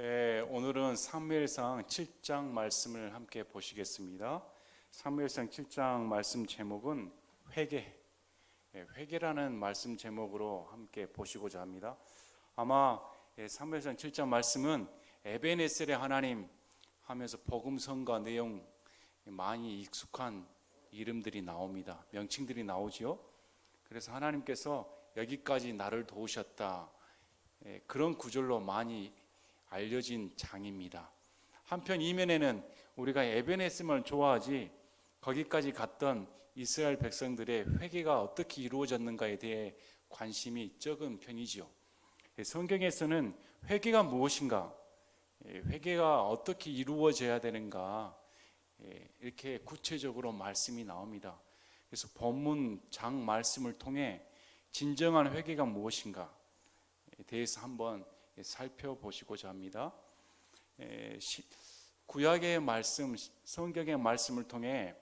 오늘은 사무엘상 7장 말씀을 함께 보시겠습니다. 사무엘상 7장 말씀 제목은 회개, 회개라는 말씀 제목으로 함께 보시고자 합니다. 아마 사무엘상 7장 말씀은 에베네셀의 하나님 하면서 복음성가 내용 많이 익숙한 이름들이 나옵니다. 명칭들이 나오지요. 그래서 하나님께서 여기까지 나를 도우셨다, 그런 구절로 많이 알려진 장입니다. 한편 이면에는 우리가 에베네셈을 좋아하지 거기까지 갔던 이스라엘 백성들의 회개가 어떻게 이루어졌는가에 대해 관심이 적은 편이지요. 성경에서는 회개가 무엇인가, 회개가 어떻게 이루어져야 되는가, 이렇게 구체적으로 말씀이 나옵니다. 그래서 본문 장 말씀을 통해 진정한 회개가 무엇인가에 대해서 한번 살펴보시고자 합니다. 구약의 말씀, 성경의 말씀을 통해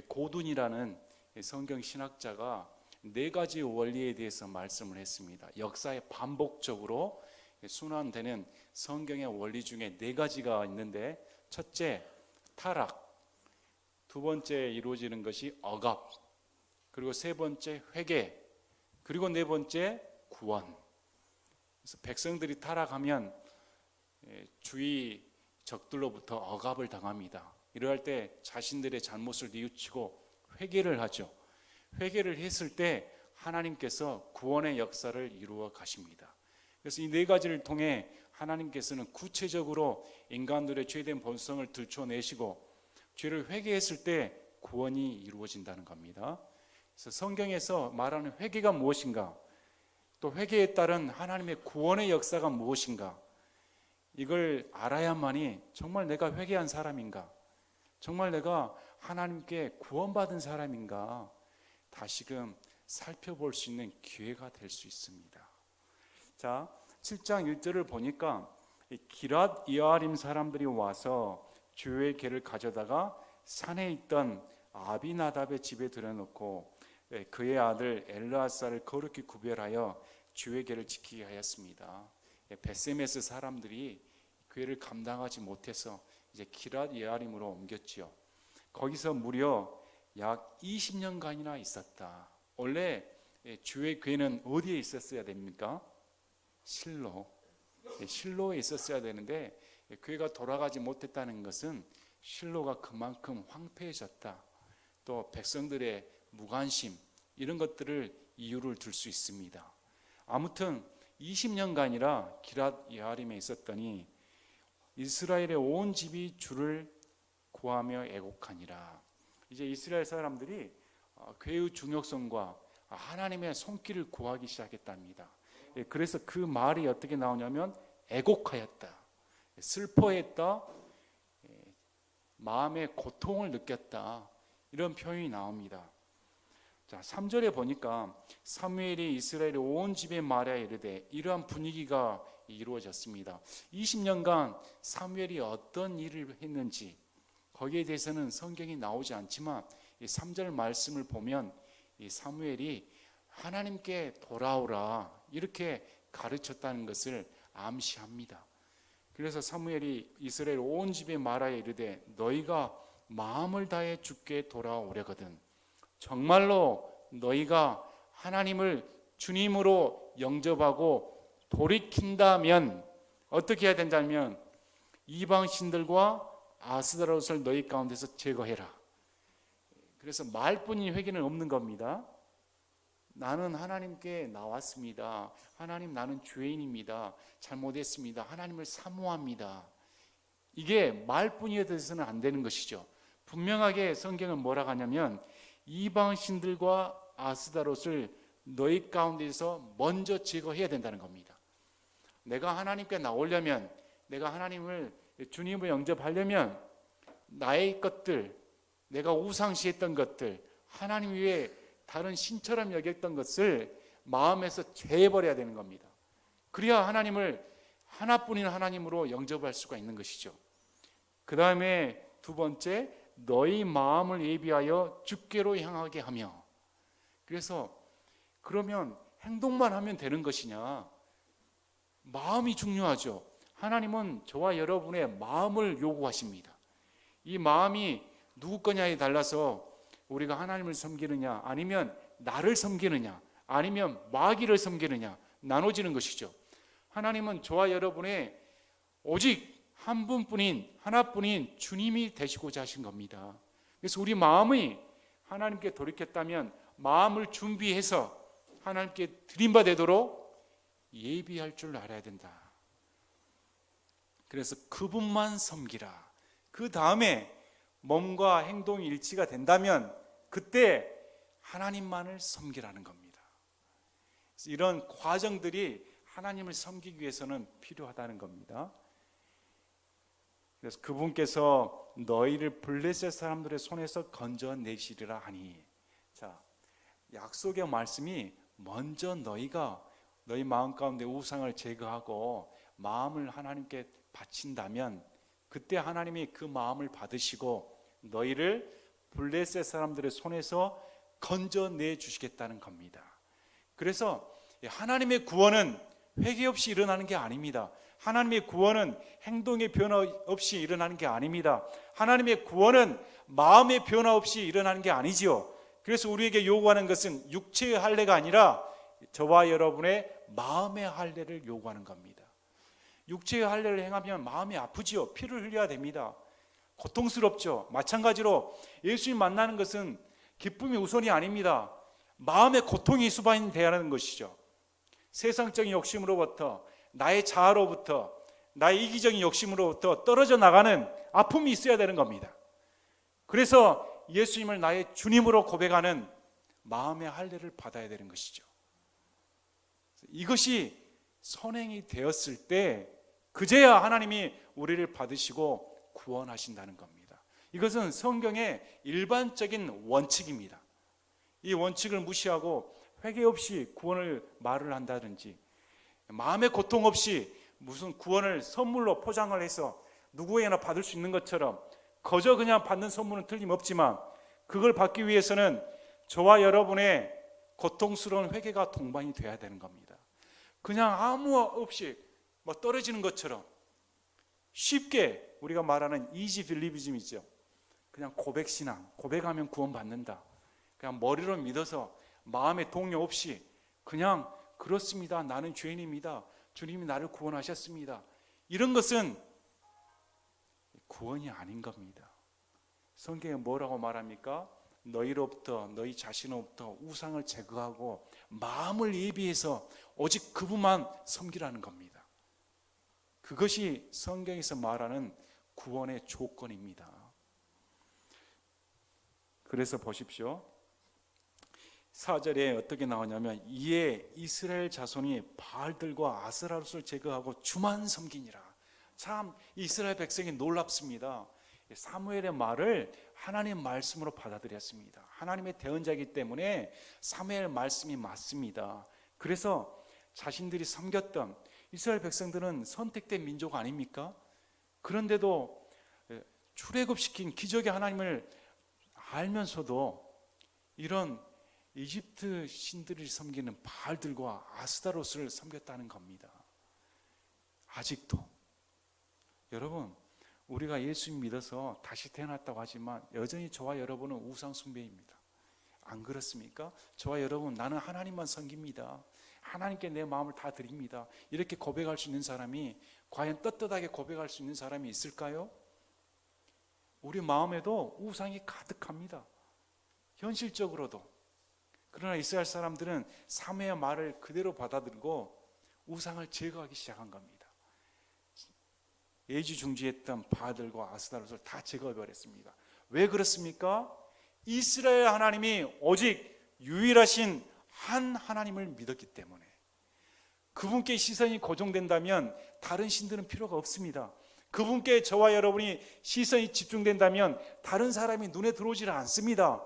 고둔이라는 성경 신학자가 네 가지 원리에 대해서 말씀을 했습니다. 역사에 반복적으로 순환되는 성경의 원리 중에 네 가지가 있는데, 첫째 타락, 두 번째 이루어지는 것이 억압, 그리고 세 번째 회개, 그리고 네 번째 구원. 그래서 백성들이 타락하면 주위 적들로부터 억압을 당합니다. 이러할 때 자신들의 잘못을 뉘우치고 회개를 하죠. 회개를 했을 때 하나님께서 구원의 역사를 이루어 가십니다. 그래서 이 네 가지를 통해 하나님께서는 구체적으로 인간들의 죄된 본성을 들춰내시고 죄를 회개했을 때 구원이 이루어진다는 겁니다. 그래서 성경에서 말하는 회개가 무엇인가, 또 회개에 따른 하나님의 구원의 역사가 무엇인가, 이걸 알아야만이 정말 내가 회개한 사람인가, 정말 내가 하나님께 구원받은 사람인가 다시금 살펴볼 수 있는 기회가 될 수 있습니다. 자, 7장 1절을 보니까 기랏 여아림 사람들이 와서 주의 궤를 가져다가 산에 있던 아비나답의 집에 들여놓고 그의 아들 엘르아사를 거룩히 구별하여 주의 궤를 지키게 하였습니다. 벳세메스 사람들이 궤를 감당하지 못해서 이제 기랏 여아림으로 옮겼지요. 거기서 무려 약 20년간이나 있었다. 원래 주의 궤는 어디에 있었어야 됩니까? 실로에 있었어야 되는데 궤가 돌아가지 못했다는 것은 실로가 그만큼 황폐해졌다, 또 백성들의 무관심, 이런 것들을 이유를 들 수 있습니다. 아무튼 20년간이라 기랏 여아림에 있었더니 이스라엘의 온 집이 주를 구하며 애곡하니라. 이제 이스라엘 사람들이 궤의 중요성과 하나님의 손길을 구하기 시작했답니다. 그래서 그 말이 어떻게 나오냐면 애곡하였다, 슬퍼했다, 마음의 고통을 느꼈다, 이런 표현이 나옵니다. 자, 3절에 보니까 사무엘이 이스라엘의 온 집에 말하여 이르되, 이러한 분위기가 이루어졌습니다. 20년간 사무엘이 어떤 일을 했는지 거기에 대해서는 성경이 나오지 않지만 이 3절 말씀을 보면 이 사무엘이 하나님께 돌아오라 이렇게 가르쳤다는 것을 암시합니다. 그래서 사무엘이 이스라엘 온 집에 말하여 이르되, 너희가 마음을 다해 주께 돌아오려거든 정말로 너희가 하나님을 주님으로 영접하고 돌이킨다면 어떻게 해야 된다면 이방신들과 아스다롯을 너희 가운데서 제거해라. 그래서 말뿐인 회개는 없는 겁니다. 나는 하나님께 나왔습니다. 하나님, 나는 죄인입니다. 잘못했습니다. 하나님을 사모합니다. 이게 말뿐이에 대해서는 안 되는 것이죠. 분명하게 성경은 뭐라고 하냐면 이방신들과 아스다롯을 너희 가운데서 먼저 제거해야 된다는 겁니다. 내가 하나님께 나오려면, 내가 하나님을 주님을 영접하려면 나의 것들, 내가 우상시했던 것들, 하나님 외에 다른 신처럼 여겼던 것을 마음에서 제해버려야 되는 겁니다. 그래야 하나님을 하나뿐인 하나님으로 영접할 수가 있는 것이죠. 그 다음에 두 번째, 너희 마음을 예비하여 주께로 향하게 하며. 그래서 그러면 행동만 하면 되는 것이냐? 마음이 중요하죠. 하나님은 저와 여러분의 마음을 요구하십니다. 이 마음이 누구 거냐에 달라서 우리가 하나님을 섬기느냐 아니면 나를 섬기느냐 아니면 마귀를 섬기느냐 나눠지는 것이죠. 하나님은 저와 여러분의 오직 한 분뿐인 하나뿐인 주님이 되시고자 하신 겁니다. 그래서 우리 마음이 하나님께 돌이켰다면 마음을 준비해서 하나님께 드림받도록 예비할 줄 알아야 된다. 그래서 그분만 섬기라. 그 다음에 몸과 행동이 일치가 된다면 그때 하나님만을 섬기라는 겁니다. 이런 과정들이 하나님을 섬기기 위해서는 필요하다는 겁니다. 그래서 그분께서 너희를 블레셋 사람들의 손에서 건져내시리라 하니, 자, 약속의 말씀이 먼저 너희가 너희 마음 가운데 우상을 제거하고 마음을 하나님께 바친다면 그때 하나님이 그 마음을 받으시고 너희를 블레셋 사람들의 손에서 건져내 주시겠다는 겁니다. 그래서 하나님의 구원은 회개 없이 일어나는 게 아닙니다. 하나님의 구원은 행동의 변화 없이 일어나는 게 아닙니다. 하나님의 구원은 마음의 변화 없이 일어나는 게 아니지요. 그래서 우리에게 요구하는 것은 육체의 할례가 아니라 저와 여러분의 마음의 할례를 요구하는 겁니다. 육체의 할례를 행하면 마음이 아프지요. 피를 흘려야 됩니다. 고통스럽죠. 마찬가지로 예수님 만나는 것은 기쁨이 우선이 아닙니다. 마음의 고통이 수반이 되어야 하는 것이죠. 세상적인 욕심으로부터, 나의 자아로부터, 나의 이기적인 욕심으로부터 떨어져 나가는 아픔이 있어야 되는 겁니다. 그래서 예수님을 나의 주님으로 고백하는 마음의 할례를 받아야 되는 것이죠. 이것이 선행이 되었을 때 그제야 하나님이 우리를 받으시고 구원하신다는 겁니다. 이것은 성경의 일반적인 원칙입니다. 이 원칙을 무시하고 회개 없이 구원을 말을 한다든지, 마음의 고통 없이 무슨 구원을 선물로 포장을 해서 누구에게나 받을 수 있는 것처럼 거저 그냥 받는 선물은 틀림없지만 그걸 받기 위해서는 저와 여러분의 고통스러운 회개가 동반이 돼야 되는 겁니다. 그냥 아무 없이 뭐 떨어지는 것처럼 쉽게 우리가 말하는 이지 빌리비즘이죠. 그냥 고백신앙, 고백하면 구원받는다. 그냥 머리로 믿어서 마음의 동요 없이 그냥 그렇습니다. 나는 죄인입니다. 주님이 나를 구원하셨습니다. 이런 것은 구원이 아닌 겁니다. 성경에 뭐라고 말합니까? 너희로부터, 너희 자신으로부터 우상을 제거하고 마음을 예비해서 오직 그분만 섬기라는 겁니다. 그것이 성경에서 말하는 구원의 조건입니다. 그래서 보십시오. 4절에 어떻게 나오냐면 이에 이스라엘 자손이 바알들과 아스라롯을 제거하고 주만 섬기니라. 참 이스라엘 백성이 놀랍습니다. 사무엘의 말을 하나님 말씀으로 받아들였습니다. 하나님의 대언자이기 때문에 사무엘 말씀이 맞습니다. 그래서 자신들이 섬겼던 이스라엘 백성들은 선택된 민족 아닙니까? 그런데도 출애굽시킨 기적의 하나님을 알면서도 이런 이집트 신들을 섬기는 바알들과 아스타롯을 섬겼다는 겁니다. 아직도 여러분, 우리가 예수님 믿어서 다시 태어났다고 하지만 여전히 저와 여러분은 우상 숭배입니다. 안 그렇습니까? 저와 여러분, 나는 하나님만 섬깁니다. 하나님께 내 마음을 다 드립니다. 이렇게 고백할 수 있는 사람이, 과연 떳떳하게 고백할 수 있는 사람이 있을까요? 우리 마음에도 우상이 가득합니다. 현실적으로도. 그러나 이스라엘 사람들은 사무엘의 말을 그대로 받아들고 우상을 제거하기 시작한 겁니다. 애지중지했던 바알들과 아스타롯을 다 제거해버렸습니다. 왜 그렇습니까? 이스라엘 하나님이 오직 유일하신 한 하나님을 믿었기 때문에. 그분께 시선이 고정된다면 다른 신들은 필요가 없습니다. 그분께 저와 여러분이 시선이 집중된다면 다른 사람이 눈에 들어오지 않습니다.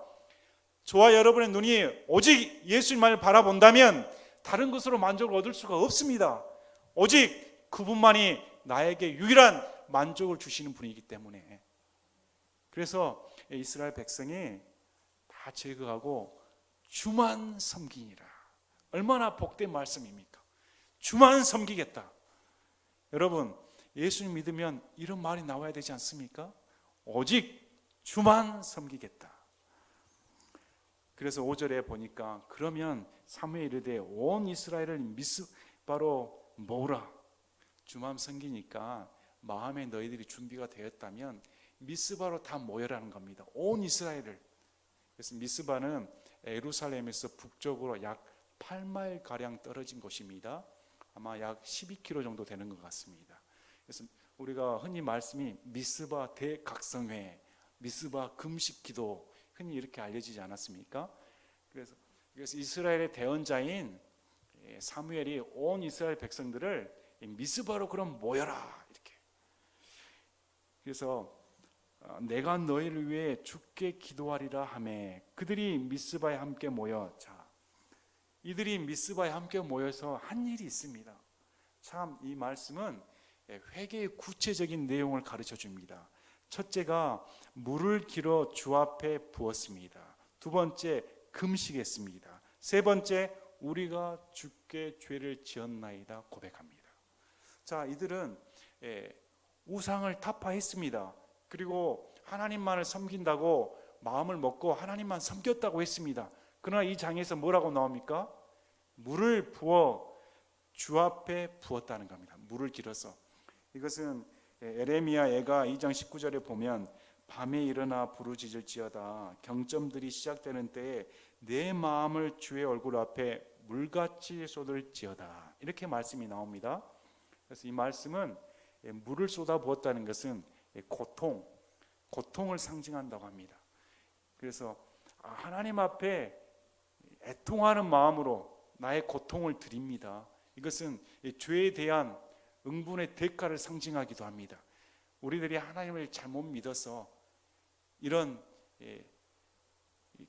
저와 여러분의 눈이 오직 예수님만을 바라본다면 다른 것으로 만족을 얻을 수가 없습니다. 오직 그분만이 나에게 유일한 만족을 주시는 분이기 때문에. 그래서 이스라엘 백성이 다 제거하고 주만 섬기니라. 얼마나 복된 말씀입니까? 주만 섬기겠다. 여러분, 예수님 믿으면 이런 말이 나와야 되지 않습니까? 오직 주만 섬기겠다. 그래서 5절에 보니까 그러면 사무엘이 이르되 온 이스라엘을 미스바로 모으라. 주만 섬기니까 마음에 너희들이 준비가 되었다면 미스바로 다 모여라는 겁니다. 온 이스라엘을. 그래서 미스바는 예루살렘에서 북쪽으로 약 8마일 가량 떨어진 곳입니다. 아마 약 12km 정도 되는 것 같습니다. 그래서 우리가 흔히 말씀이 미스바 대각성회, 미스바 금식기도 흔히 이렇게 알려지지 않았습니까? 그래서 이스라엘의 대언자인 사무엘이 온 이스라엘 백성들을 미스바로 그럼 모여라 이렇게. 그래서 내가 너희를 위해 주께 기도하리라 하매 그들이 미스바에 함께 모여. 자, 이들이 미스바에 함께 모여서 한 일이 있습니다. 참 이 말씀은 회개의 구체적인 내용을 가르쳐 줍니다. 첫째가 물을 길어 주 앞에 부었습니다. 두 번째 금식했습니다. 세 번째 우리가 주께 죄를 지었나이다 고백합니다. 자, 이들은 우상을 타파했습니다. 그리고 하나님만을 섬긴다고 마음을 먹고 하나님만 섬겼다고 했습니다. 그러나 이 장에서 뭐라고 나옵니까? 물을 부어 주 앞에 부었다는 겁니다. 물을 길어서. 이것은 에레미야 애가 2장 19절에 보면 밤에 일어나 부르짖을지어다 경점들이 시작되는 때에 내 마음을 주의 얼굴 앞에 물같이 쏟을지어다 이렇게 말씀이 나옵니다. 그래서 이 말씀은 물을 쏟아 부었다는 것은 고통을 상징한다고 합니다. 그래서 하나님 앞에 애통하는 마음으로 나의 고통을 드립니다. 이것은 죄에 대한 응분의 대가를 상징하기도 합니다. 우리들이 하나님을 잘못 믿어서 이런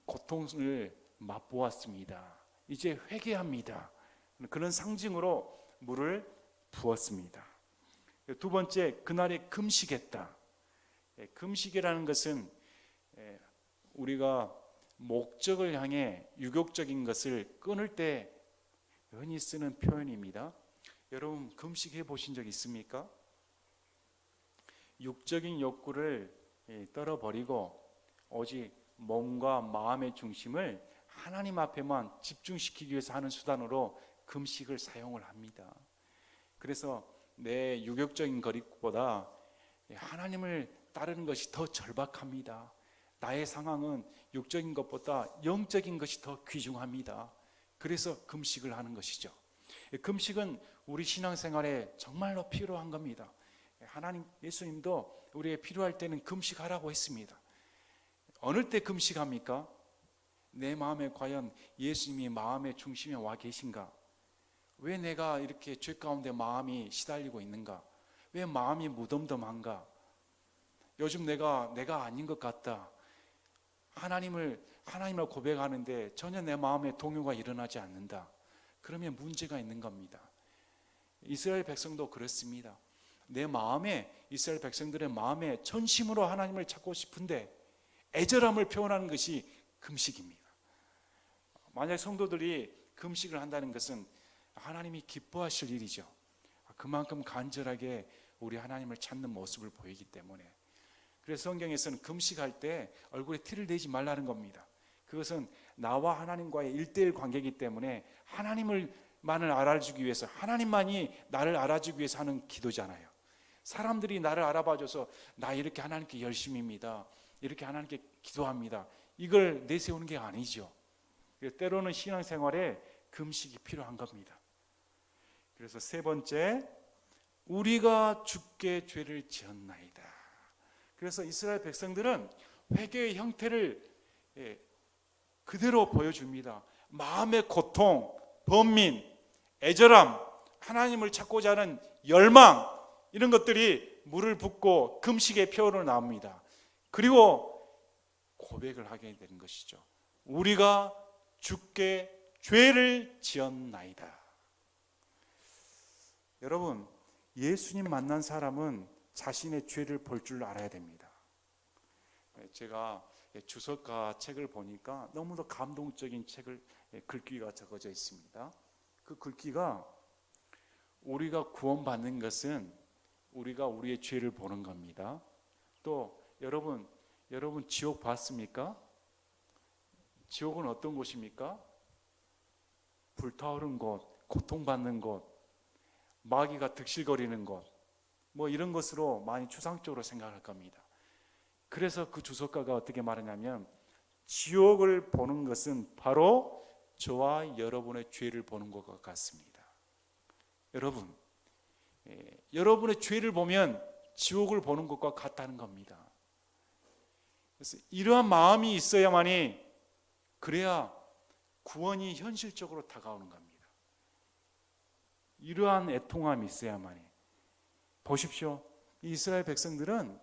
고통을 맛보았습니다. 이제 회개합니다. 그런 상징으로 물을 부었습니다. 두 번째, 그날에 금식했다. 금식이라는 것은 우리가 목적을 향해 유욕적인 것을 끊을 때 흔히 쓰는 표현입니다. 여러분 금식해 보신 적 있습니까? 육적인 욕구를 떨어버리고 오직 몸과 마음의 중심을 하나님 앞에만 집중시키기 위해서 하는 수단으로 금식을 사용을 합니다. 그래서 내 유격적인 것보다 하나님을 따르는 것이 더 절박합니다. 나의 상황은 육적인 것보다 영적인 것이 더 귀중합니다. 그래서 금식을 하는 것이죠. 금식은 우리 신앙생활에 정말로 필요한 겁니다. 하나님, 예수님도 우리의 필요할 때는 금식하라고 했습니다. 어느 때 금식합니까? 내 마음에 과연 예수님이 마음의 중심에 와 계신가? 왜 내가 이렇게 죄 가운데 마음이 시달리고 있는가? 왜 마음이 무덤덤한가? 요즘 내가 아닌 것 같다. 하나님을 고백하는데 전혀 내 마음에 동요가 일어나지 않는다. 그러면 문제가 있는 겁니다. 이스라엘 백성도 그렇습니다. 내 마음에, 이스라엘 백성들의 마음에 전심으로 하나님을 찾고 싶은데 애절함을 표현하는 것이 금식입니다. 만약 성도들이 금식을 한다는 것은 하나님이 기뻐하실 일이죠. 그만큼 간절하게 우리 하나님을 찾는 모습을 보이기 때문에. 그래서 성경에서는 금식할 때 얼굴에 티를 내지 말라는 겁니다. 그것은 나와 하나님과의 1:1 관계이기 때문에 하나님만을 알아주기 위해서, 하나님만이 나를 알아주기 위해서 하는 기도잖아요. 사람들이 나를 알아봐줘서 나 이렇게 하나님께 열심입니다, 이렇게 하나님께 기도합니다, 이걸 내세우는 게 아니죠. 때로는 신앙생활에 금식이 필요한 겁니다. 그래서 세 번째, 우리가 주께 죄를 지었나이다. 그래서 이스라엘 백성들은 회개의 형태를 그대로 보여줍니다. 마음의 고통, 번민, 애절함, 하나님을 찾고자 하는 열망, 이런 것들이 물을 붓고 금식의 표현으로 나옵니다. 그리고 고백을 하게 되는 것이죠. 우리가 주께 죄를 지었나이다. 여러분, 예수님 만난 사람은 자신의 죄를 볼 줄 알아야 됩니다. 제가 주석가 책을 보니까 너무도 감동적인 글귀가 적어져 있습니다. 그 글귀가 우리가 구원받는 것은 우리가 우리의 죄를 보는 겁니다. 또 여러분 지옥 봤습니까? 지옥은 어떤 곳입니까? 불타오른 곳, 고통받는 곳, 마귀가 득실거리는 곳, 뭐 이런 것으로 많이 추상적으로 생각할 겁니다. 그래서 그 주석가가 어떻게 말하냐면, 지옥을 보는 것은 바로 저와 여러분의 죄를 보는 것과 같습니다. 여러분, 여러분의 죄를 보면 지옥을 보는 것과 같다는 겁니다. 그래서 이러한 마음이 있어야만이, 그래야 구원이 현실적으로 다가오는 겁니다. 이러한 애통함이 있어야만이. 보십시오. 이스라엘 백성들은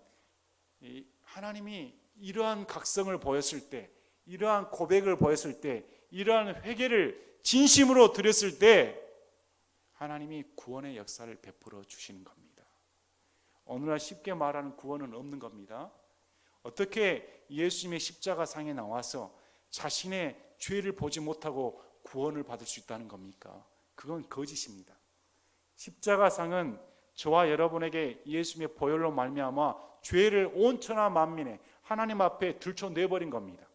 하나님이 이러한 각성을 보였을 때, 이러한 고백을 보였을 때, 이러한 회개를 진심으로 드렸을 때 하나님이 구원의 역사를 베풀어 주시는 겁니다. 오늘날 쉽게 말하는 구원은 없는 겁니다. 어떻게 예수님의 십자가상에 나와서 자신의 죄를 보지 못하고 구원을 받을 수 있다는 겁니까? 그건 거짓입니다. 십자가상은 저와 여러분에게 예수님의 보혈로 말미암아 죄를 온 천하 만민에 하나님 앞에 들춰내버린 겁니다.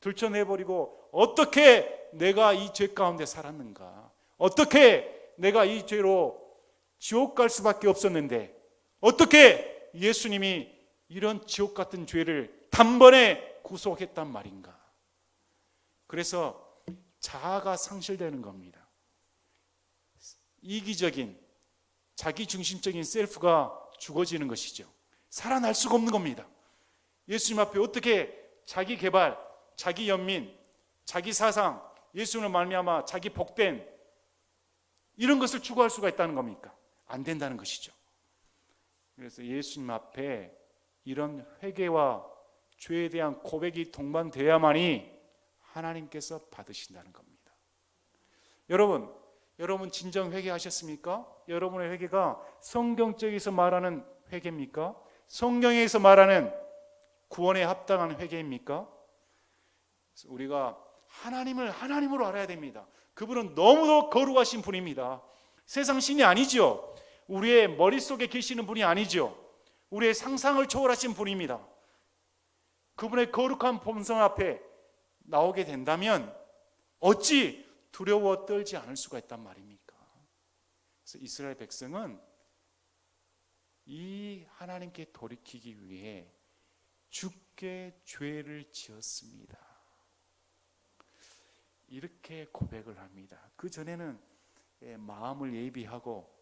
들춰내버리고, 어떻게 내가 이 죄 가운데 살았는가, 어떻게 내가 이 죄로 지옥 갈 수밖에 없었는데 어떻게 예수님이 이런 지옥 같은 죄를 단번에 구속했단 말인가. 그래서 자아가 상실되는 겁니다. 이기적인 자기중심적인 셀프가 죽어지는 것이죠. 살아날 수가 없는 겁니다. 예수님 앞에 어떻게 자기 개발, 자기 연민, 자기 사상, 예수님을 말미암아 자기 복된 이런 것을 추구할 수가 있다는 겁니까? 안 된다는 것이죠. 그래서 예수님 앞에 이런 회개와 죄에 대한 고백이 동반되어야만이 하나님께서 받으신다는 겁니다. 여러분 진정 회개하셨습니까? 여러분의 회개가 성경적에서 말하는 회개입니까? 성경에서 말하는 구원에 합당한 회개입니까? 우리가 하나님을 하나님으로 알아야 됩니다. 그분은 너무도 거룩하신 분입니다. 세상 신이 아니죠. 우리의 머릿속에 계시는 분이 아니죠. 우리의 상상을 초월하신 분입니다. 그분의 거룩한 본성 앞에 나오게 된다면 어찌 두려워 떨지 않을 수가 있단 말입니까? 그래서 이스라엘 백성은 이 하나님께 돌이키기 위해 주께 죄를 지었습니다. 이렇게 고백을 합니다. 그 전에는 마음을 예비하고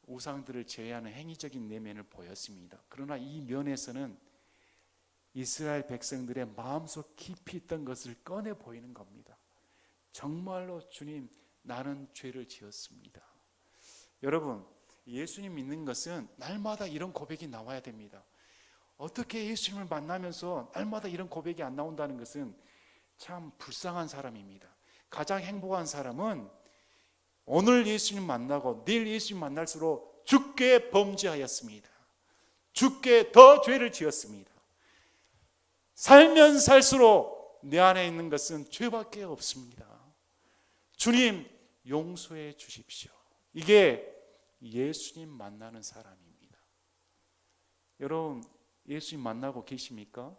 우상들을 제외하는 행위적인 내면을 보였습니다. 그러나 이 면에서는 이스라엘 백성들의 마음속 깊이 있던 것을 꺼내 보이는 겁니다. 정말로 주님, 나는 죄를 지었습니다. 여러분, 예수님 믿는 것은 날마다 이런 고백이 나와야 됩니다. 어떻게 예수님을 만나면서 날마다 이런 고백이 안 나온다는 것은 참 불쌍한 사람입니다. 가장 행복한 사람은 오늘 예수님 만나고 내일 예수님 만날수록 주께 범죄하였습니다. 주께 더 죄를 지었습니다. 살면 살수록 내 안에 있는 것은 죄밖에 없습니다. 주님, 용서해 주십시오. 이게 예수님 만나는 사람입니다. 여러분, 예수님 만나고 계십니까?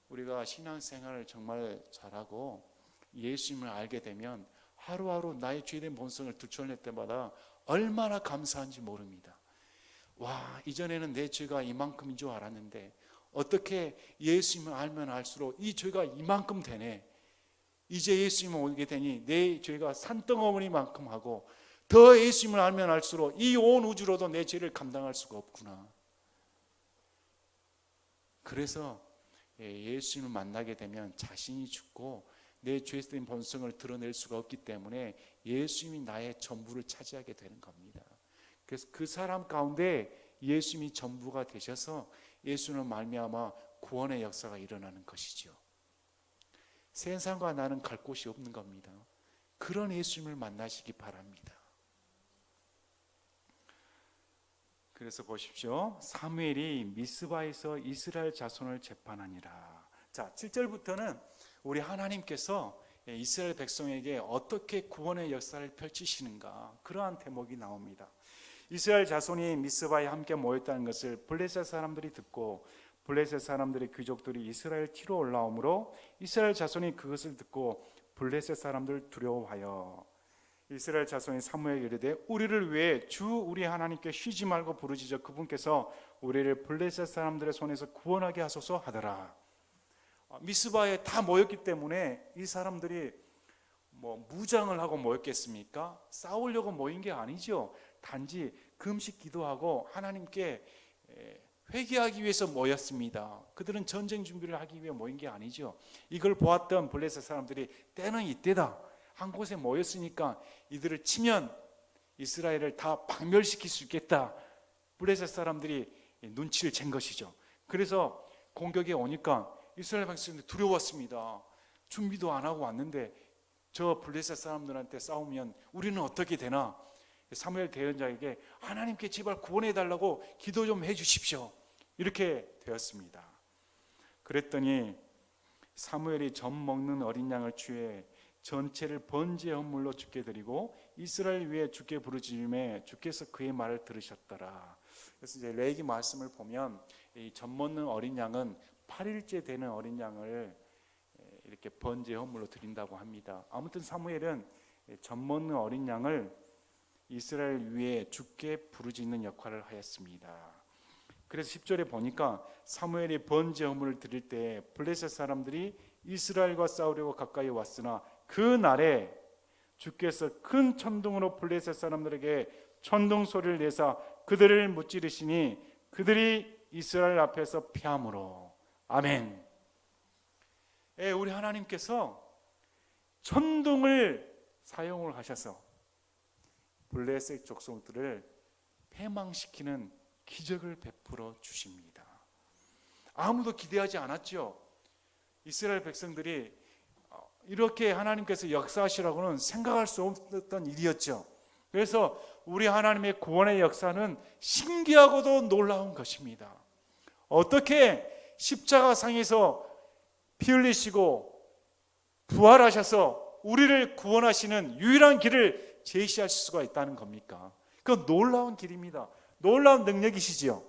우리가 신앙생활을 정말 잘하고 예수님을 알게 되면 하루하루 나의 죄된 본성을 들춰낼 때마다 얼마나 감사한지 모릅니다. 와, 이전에는 내 죄가 이만큼인 줄 알았는데 어떻게 예수님을 알면 알수록 이 죄가 이만큼 되네. 이제 예수님을 오게 되니 내 죄가 산덩어리만큼 하고, 더 예수님을 알면 알수록 이 온 우주로도 내 죄를 감당할 수가 없구나. 그래서 예수님을 만나게 되면 자신이 죽고 내 죄된 본성을 드러낼 수가 없기 때문에 예수님이 나의 전부를 차지하게 되는 겁니다. 그래서 그 사람 가운데 예수님이 전부가 되셔서 예수님을 말미암아 구원의 역사가 일어나는 것이죠. 세상과 나는 갈 곳이 없는 겁니다. 그런 예수님을 만나시기 바랍니다. 그래서 보십시오. 사무엘이 미스바에서 이스라엘 자손을 재판하니라. 자, 7절부터는 우리 하나님께서 이스라엘 백성에게 어떻게 구원의 역사를 펼치시는가, 그러한 대목이 나옵니다. 이스라엘 자손이 미스바에 함께 모였다는 것을 블레셋 사람들이 듣고 블레셋 사람들의 귀족들이 이스라엘 티로 올라오므로 이스라엘 자손이 그것을 듣고 블레셋 사람들 두려워하여 이스라엘 자손이 사무엘에게 이르되 우리를 위해 주 우리 하나님께 쉬지 말고 부르짖어 그분께서 우리를 블레셋 사람들의 손에서 구원하게 하소서 하더라. 미스바에 다 모였기 때문에 이 사람들이 무장을 하고 모였겠습니까? 싸우려고 모인 게 아니죠. 단지 금식 기도하고 하나님께 회개하기 위해서 모였습니다. 그들은 전쟁 준비를 하기 위해 모인 게 아니죠. 이걸 보았던 블레셋 사람들이 때는 이때다. 한 곳에 모였으니까 이들을 치면 이스라엘을 다 박멸시킬 수 있겠다. 블레셋 사람들이 눈치를 챈 것이죠. 그래서 공격에 오니까 이스라엘 백성들이 두려웠습니다. 준비도 안 하고 왔는데 저 블레셋 사람들한테 싸우면 우리는 어떻게 되나? 사무엘 대언자에게 하나님께 제발 구원해 달라고 기도 좀 해 주십시오. 이렇게 되었습니다. 그랬더니 사무엘이 젖 먹는 어린 양을 취해 전체를 번제 헌물로 주께 드리고 이스라엘 위에 주께 부르짖음에 주께서 그의 말을 들으셨더라. 그래서 이제 레위기 말씀을 보면 이 젖 먹는 어린 양은 8일째 되는 어린 양을 이렇게 번제 헌물로 드린다고 합니다. 아무튼 사무엘은 젖 먹는 어린 양을 이스라엘 위에 주께 부르짖는 역할을 하였습니다. 그래서 10절에 보니까 사무엘이 번제 헌물을 드릴 때 블레셋 사람들이 이스라엘과 싸우려고 가까이 왔으나 그 날에 주께서 큰 천둥으로 블레셋 사람들에게 천둥 소리를 내사 그들을 무찌르시니 그들이 이스라엘 앞에서 패함으로. 아멘. 우리 하나님께서 천둥을 사용을 하셔서 블레셋 족속들을 패망시키는 기적을 베풀어 주십니다. 아무도 기대하지 않았죠. 이스라엘 백성들이 이렇게 하나님께서 역사하시라고는 생각할 수 없었던 일이었죠. 그래서 우리 하나님의 구원의 역사는 신기하고도 놀라운 것입니다. 어떻게 십자가상에서 피 흘리시고 부활하셔서 우리를 구원하시는 유일한 길을 제시하실 수가 있다는 겁니까? 그건 놀라운 길입니다. 놀라운 능력이시지요.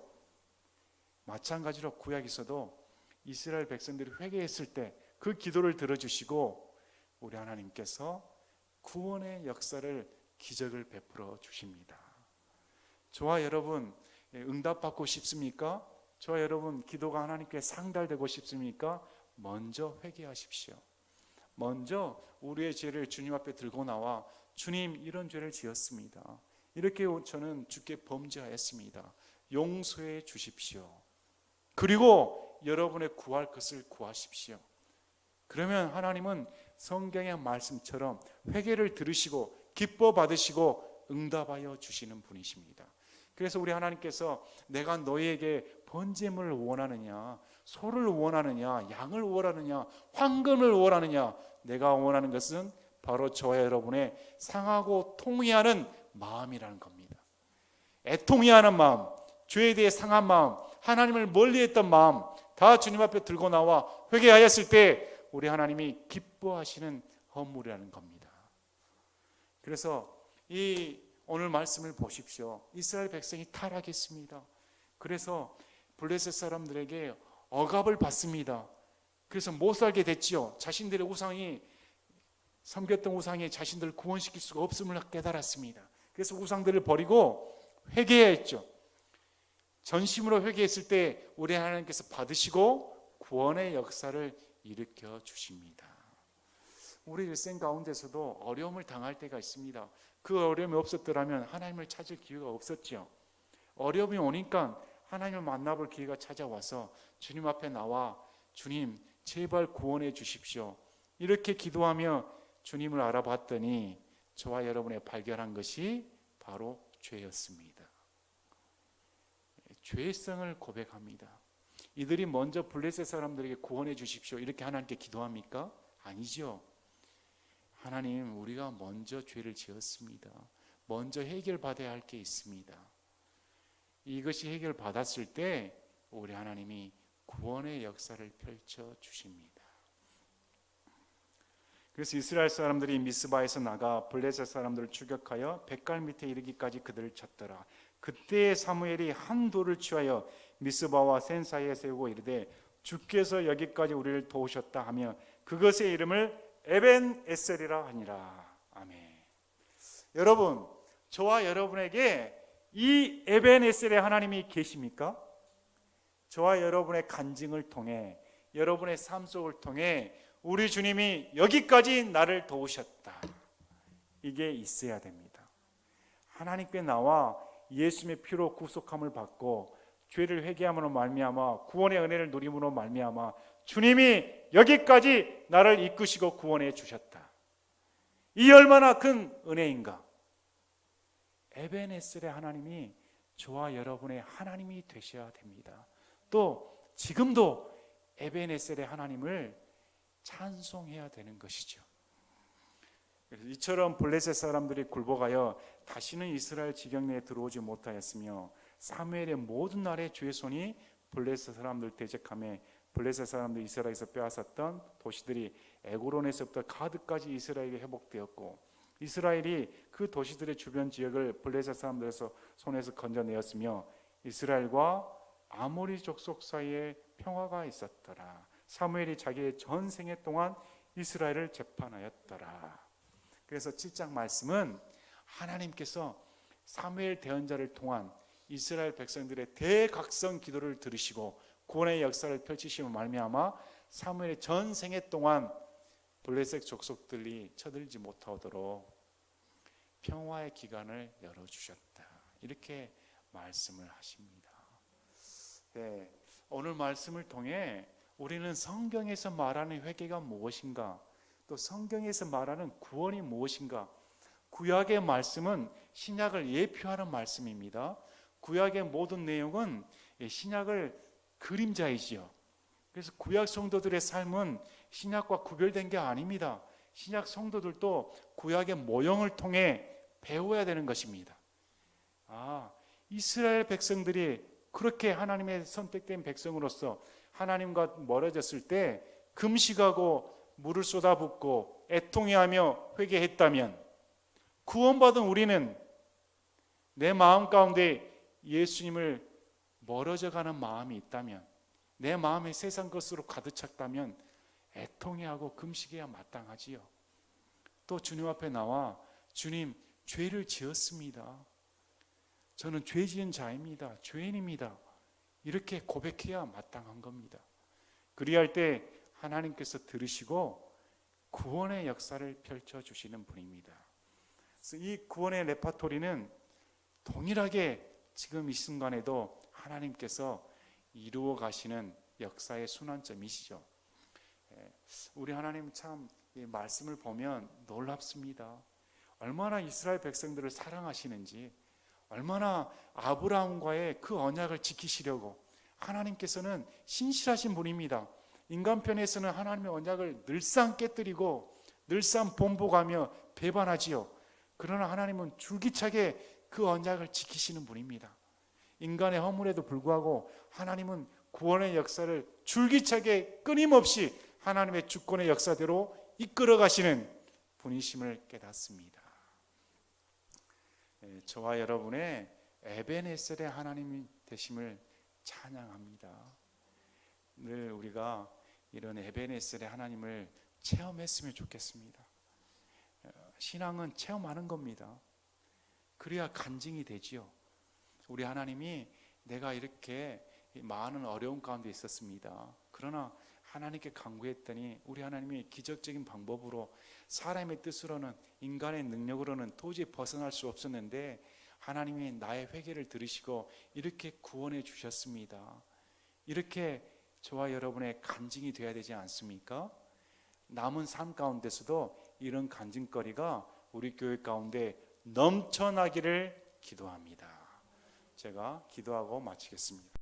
마찬가지로 구약에서도 이스라엘 백성들이 회개했을 때 그 기도를 들어주시고 우리 하나님께서 구원의 역사를 기적을 베풀어 주십니다. 저와 여러분 응답받고 싶습니까? 저와 여러분 기도가 하나님께 상달되고 싶습니까? 먼저 회개하십시오. 먼저 우리의 죄를 주님 앞에 들고 나와 주님 이런 죄를 지었습니다. 이렇게 저는 주께 범죄하였습니다. 용서해 주십시오. 그리고 여러분의 구할 것을 구하십시오. 그러면 하나님은 성경의 말씀처럼 회개를 들으시고 기뻐 받으시고 응답하여 주시는 분이십니다. 그래서 우리 하나님께서 내가 너희에게 번제물을 원하느냐, 소를 원하느냐, 양을 원하느냐, 황금을 원하느냐, 내가 원하는 것은 바로 저와 여러분의 상하고 통회하는 마음이라는 겁니다. 애통해하는 마음, 죄에 대해 상한 마음, 하나님을 멀리했던 마음 다 주님 앞에 들고 나와 회개하였을 때 우리 하나님이 기뻐하시는 헌물이라는 겁니다. 그래서 이 오늘 말씀을 보십시오. 이스라엘 백성이 타락했습니다. 그래서 블레셋 사람들에게 억압을 받습니다. 그래서 못 살게 됐지요. 자신들의 우상이 섬겼던 우상이 자신들을 구원시킬 수가 없음을 깨달았습니다. 그래서 우상들을 버리고 회개했죠. 전심으로 회개했을 때 우리 하나님께서 받으시고 구원의 역사를 일으켜 주십니다. 우리 일생 가운데서도 어려움을 당할 때가 있습니다. 그 어려움이 없었더라면 하나님을 찾을 기회가 없었죠. 어려움이 오니까 하나님을 만나볼 기회가 찾아와서 주님 앞에 나와 주님 제발 구원해 주십시오. 이렇게 기도하며 주님을 알아봤더니 저와 여러분의 발견한 것이 바로 죄였습니다. 죄성을 고백합니다. 이들이 먼저 블레셋 사람들에게 구원해 주십시오 이렇게 하나님께 기도합니까? 아니죠. 하나님 우리가 먼저 죄를 지었습니다. 먼저 해결받아야 할 게 있습니다. 이것이 해결받았을 때 우리 하나님이 구원의 역사를 펼쳐 주십니다. 그래서 이스라엘 사람들이 미스바에서 나가 블레셋 사람들을 추격하여 벳갈 밑에 이르기까지 그들을 쳤더라. 그때 사무엘이 한 돌을 취하여 미스바와 센 사이에 세우고 이르되 주께서 여기까지 우리를 도우셨다 하며 그것의 이름을 에벤에셀이라 하니라. 아멘. 여러분, 저와 여러분에게 이 에벤에셀의 하나님이 계십니까? 저와 여러분의 간증을 통해, 여러분의 삶 속을 통해 우리 주님이 여기까지 나를 도우셨다, 이게 있어야 됩니다. 하나님께 나와 예수님의 피로 구속함을 받고 죄를 회개함으로 말미암아 구원의 은혜를 누림으로 말미암아 주님이 여기까지 나를 이끄시고 구원해 주셨다. 이 얼마나 큰 은혜인가. 에벤에셀의 하나님이 저와 여러분의 하나님이 되셔야 됩니다. 또 지금도 에벤에셀의 하나님을 찬송해야 되는 것이죠. 이처럼 블레셋 사람들이 굴복하여 다시는 이스라엘 지경 내에 들어오지 못하였으며 사무엘의 모든 날의 주의 손이 블레셋 사람들 대적하며 블레셋 사람들 이스라엘에서 빼앗았던 도시들이 에고론에서부터 가드까지 이스라엘에게 회복되었고 이스라엘이 그 도시들의 주변 지역을 블레셋 사람들에서 손에서 건져내었으며 이스라엘과 아모리 족속 사이에 평화가 있었더라. 사무엘이 자기의 전생애 동안 이스라엘을 재판하였더라. 그래서 7장 말씀은 하나님께서 사무엘 대언자를 통한 이스라엘 백성들의 대각성 기도를 들으시고 구원의 역사를 펼치심으로 말미암아 사무엘의 전생애 동안 블레셋 족속들이 쳐들지 못하도록 평화의 기간을 열어주셨다, 이렇게 말씀을 하십니다. 네, 오늘 말씀을 통해 우리는 성경에서 말하는 회개가 무엇인가, 또 성경에서 말하는 구원이 무엇인가. 구약의 말씀은 신약을 예표하는 말씀입니다. 구약의 모든 내용은 신약을 그림자이지요. 그래서 구약 성도들의 삶은 신약과 구별된 게 아닙니다. 신약 성도들도 구약의 모형을 통해 배워야 되는 것입니다. 이스라엘 백성들이 그렇게 하나님의 선택된 백성으로서 하나님과 멀어졌을 때 금식하고 물을 쏟아붓고 애통해하며 회개했다면, 구원받은 우리는 내 마음 가운데 예수님을 멀어져가는 마음이 있다면, 내 마음이 세상 것으로 가득 찼다면 애통해하고 금식해야 마땅하지요. 또 주님 앞에 나와 주님, 죄를 지었습니다. 저는 죄 지은 자입니다. 죄인입니다. 이렇게 고백해야 마땅한 겁니다. 그리할 때 하나님께서 들으시고 구원의 역사를 펼쳐주시는 분입니다. 그래서 이 구원의 레파토리는 동일하게 지금 이 순간에도 하나님께서 이루어 가시는 역사의 순환점이시죠. 우리 하나님 참 말씀을 보면 놀랍습니다. 얼마나 이스라엘 백성들을 사랑하시는지, 얼마나 아브라함과의 그 언약을 지키시려고 하나님께서는 신실하신 분입니다. 인간 편에서는 하나님의 언약을 늘상 깨뜨리고 늘상 본보가며 배반하지요. 그러나 하나님은 줄기차게 그 언약을 지키시는 분입니다. 인간의 허물에도 불구하고 하나님은 구원의 역사를 줄기차게 끊임없이 하나님의 주권의 역사대로 이끌어 가시는 분이심을 깨닫습니다. 저와 여러분의 에벤에셀의 하나님이 되심을 찬양합니다. 늘 우리가 이런 에벤에셀의 하나님을 체험했으면 좋겠습니다. 신앙은 체험하는 겁니다. 그래야 간증이 되지요. 우리 하나님이 내가 이렇게 많은 어려움 가운데 있었습니다. 그러나 하나님께 간구했더니 우리 하나님이 기적적인 방법으로 사람의 뜻으로는, 인간의 능력으로는 도저히 벗어날 수 없었는데 하나님이 나의 회개를 들으시고 이렇게 구원해 주셨습니다. 이렇게 저와 여러분의 간증이 되어야 되지 않습니까? 남은 삶 가운데서도 이런 간증거리가 우리 교회 가운데 넘쳐나기를 기도합니다. 제가 기도하고 마치겠습니다.